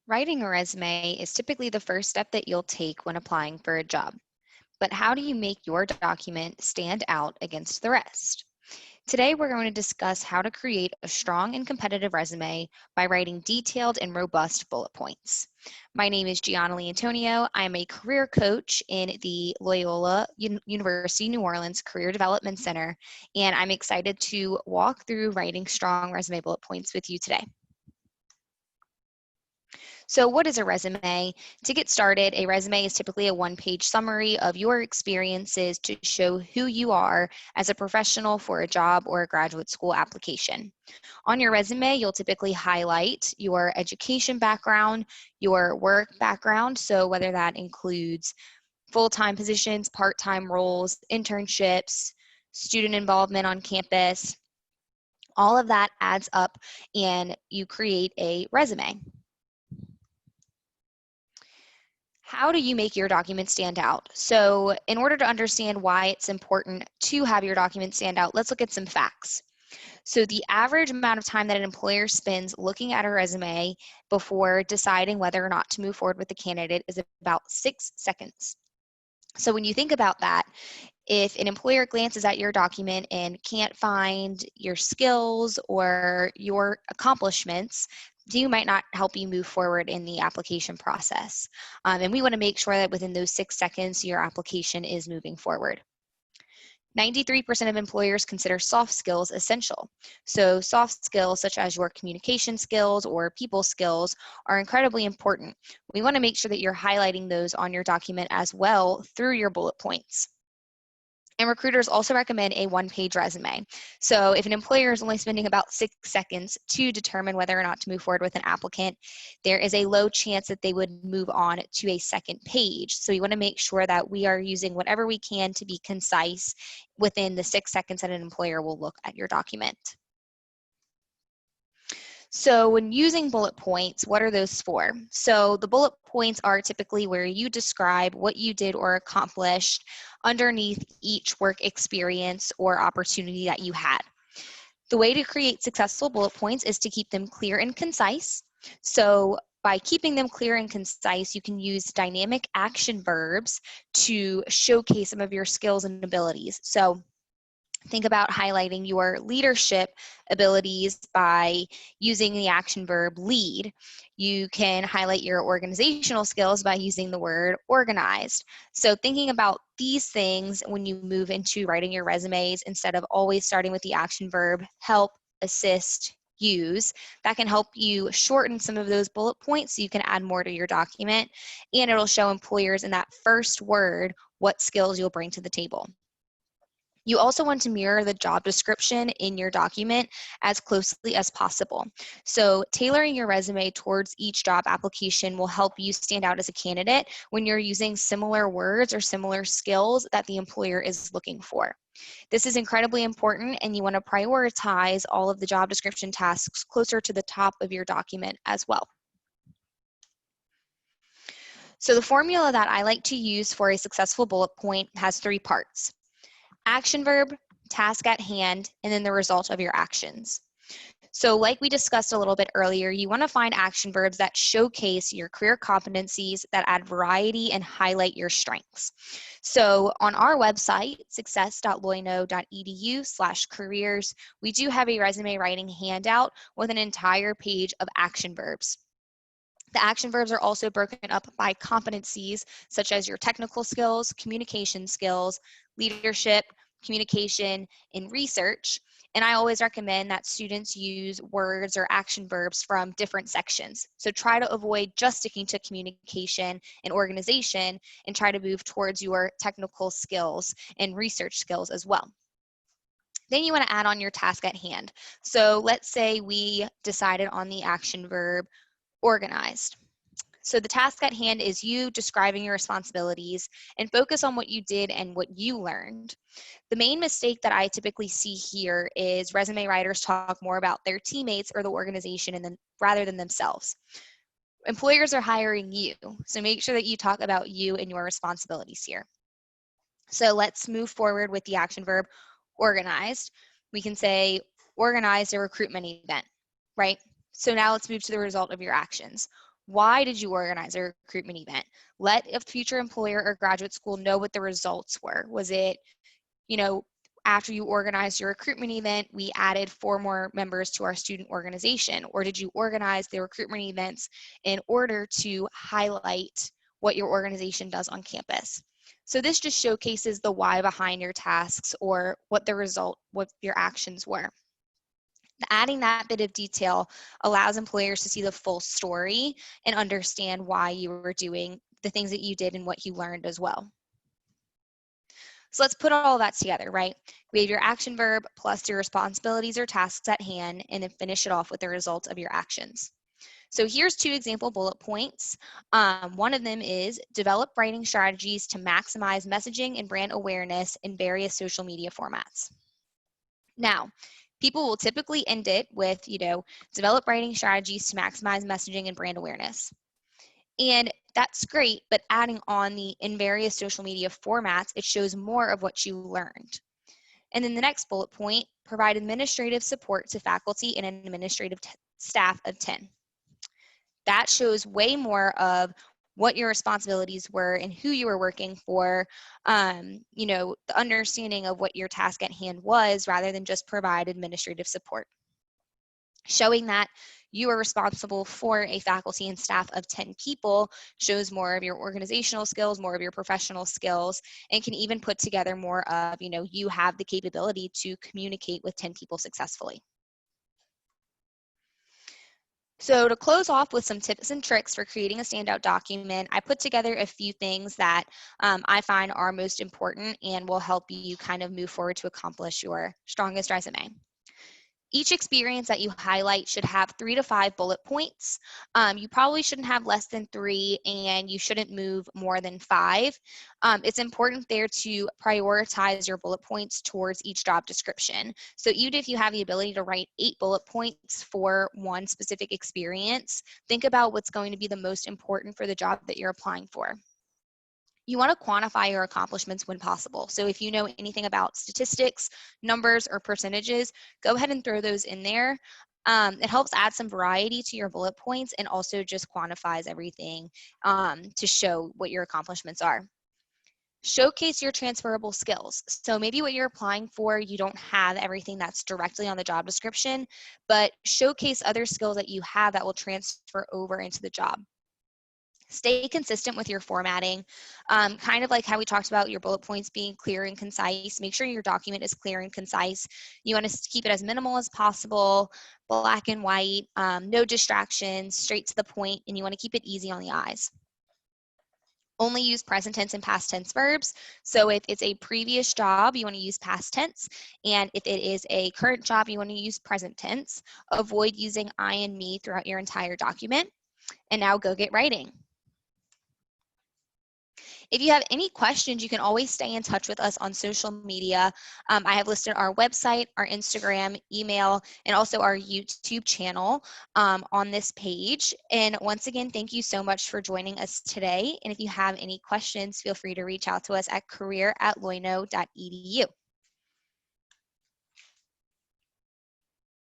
Writing a resume is typically the first step that you'll take when applying for a job. But how do you make your document stand out against the rest? Today, we're going to discuss how to create a strong and competitive resume by writing detailed and robust bullet points. My name is Gianna Lee Antonio. I'm a career coach in the Loyola University New Orleans Career Development Center, and I'm excited to walk through writing strong resume bullet points with you today. So what is a resume? To get started, a resume is typically a one-page summary of your experiences to show who you are as a professional for a job or a graduate school application. On your resume, you'll typically highlight your education background, your work background, so whether that includes full-time positions, part-time roles, internships, student involvement on campus, all of that adds up and you create a resume. How do you make your document stand out? So in order to understand why it's important to have your document stand out, let's look at some facts. So the average amount of time that an employer spends looking at a resume before deciding whether or not to move forward with the candidate is about 6 seconds. So when you think about that, if an employer glances at your document and can't find your skills or your accomplishments, you might not help you move forward in the application process. And we want to make sure that within those 6 seconds, your application is moving forward. 93% of employers consider soft skills essential. So soft skills such as your communication skills or people skills are incredibly important. We want to make sure that you're highlighting those on your document as well through your bullet points. And recruiters also recommend a one-page resume. So if an employer is only spending about 6 seconds to determine whether or not to move forward with an applicant, there is a low chance that they would move on to a second page. So we want to make sure that we are using whatever we can to be concise within the 6 seconds that an employer will look at your document. So when using bullet points, what are those for? So the bullet points are typically where you describe what you did or accomplished underneath each work experience or opportunity that you had. The way to create successful bullet points is to keep them clear and concise. So by keeping them clear and concise, you can use dynamic action verbs to showcase some of your skills and abilities. So think about highlighting your leadership abilities by using the action verb lead. You can highlight your organizational skills by using the word organized. So thinking about these things when you move into writing your resumes instead of always starting with the action verb help, assist, use, that can help you shorten some of those bullet points so you can add more to your document, and it'll show employers in that first word what skills you'll bring to the table. You also want to mirror the job description in your document as closely as possible. So tailoring your resume towards each job application will help you stand out as a candidate when you're using similar words or similar skills that the employer is looking for. This is incredibly important, and you want to prioritize all of the job description tasks closer to the top of your document as well. So the formula that I like to use for a successful bullet point has 3 parts: action verb, task at hand, and then the result of your actions. So like we discussed a little bit earlier, you want to find action verbs that showcase your career competencies, that add variety and highlight your strengths. So on our website, success.loyola.edu/careers, we do have a resume writing handout with an entire page of action verbs. The action verbs are also broken up by competencies such as your technical skills, communication skills, leadership, communication, and research. And I always recommend that students use words or action verbs from different sections. So try to avoid just sticking to communication and organization, and try to move towards your technical skills and research skills as well. Then you want to add on your task at hand. So let's say we decided on the action verb organized. So the task at hand is you describing your responsibilities and focus on what you did and what you learned. The main mistake that I typically see here is resume writers talk more about their teammates or the organization rather than themselves. Employers are hiring you, so make sure that you talk about you and your responsibilities here. So let's move forward with the action verb organized. We can say organized a recruitment event, right? So now let's move to the result of your actions. Why did you organize a recruitment event? Let a future employer or graduate school know what the results were. Was it, you know, after you organized your recruitment event, we added 4 more members to our student organization? Or did you organize the recruitment events in order to highlight what your organization does on campus? So this just showcases the why behind your tasks or what what your actions were. Adding that bit of detail allows employers to see the full story and understand why you were doing the things that you did and what you learned as well. So let's put all that together, right? We have your action verb plus your responsibilities or tasks at hand, and then finish it off with the results of your actions. So here's 2 example bullet points. One of them is develop writing strategies to maximize messaging and brand awareness in various social media formats. Now, people will typically end it with, develop writing strategies to maximize messaging and brand awareness. And that's great, but adding on the in various social media formats, it shows more of what you learned. And then the next bullet point, provide administrative support to faculty and an administrative staff of 10. That shows way more of what your responsibilities were and who you were working for, the understanding of what your task at hand was rather than just provide administrative support. Showing that you are responsible for a faculty and staff of 10 people shows more of your organizational skills, more of your professional skills, and can even put together more of, you have the capability to communicate with 10 people successfully. So to close off with some tips and tricks for creating a standout document, I put together a few things that I find are most important and will help you kind of move forward to accomplish your strongest resume. Each experience that you highlight should have 3 to 5 bullet points. You probably shouldn't have less than 3, and you shouldn't move more than 5. It's important there to prioritize your bullet points towards each job description. So even if you have the ability to write 8 bullet points for one specific experience, think about what's going to be the most important for the job that you're applying for. You want to quantify your accomplishments when possible. So if you know anything about statistics, numbers, or percentages, go ahead and throw those in there. It helps add some variety to your bullet points and also just quantifies everything to show what your accomplishments are. Showcase your transferable skills. So maybe what you're applying for, you don't have everything that's directly on the job description, but showcase other skills that you have that will transfer over into the job. Stay consistent with your formatting, kind of like how we talked about your bullet points being clear and concise. Make sure your document is clear and concise. You want to keep it as minimal as possible, black and white, no distractions, straight to the point, and you want to keep it easy on the eyes. Only use present tense and past tense verbs. So if it's a previous job, you want to use past tense. And if it is a current job, you want to use present tense. Avoid using I and me throughout your entire document. And now go get writing. If you have any questions, you can always stay in touch with us on social media. I have listed our website, our Instagram, email, and also our YouTube channel on this page. And once again, thank you so much for joining us today. And if you have any questions, feel free to reach out to us at career@loyola.edu.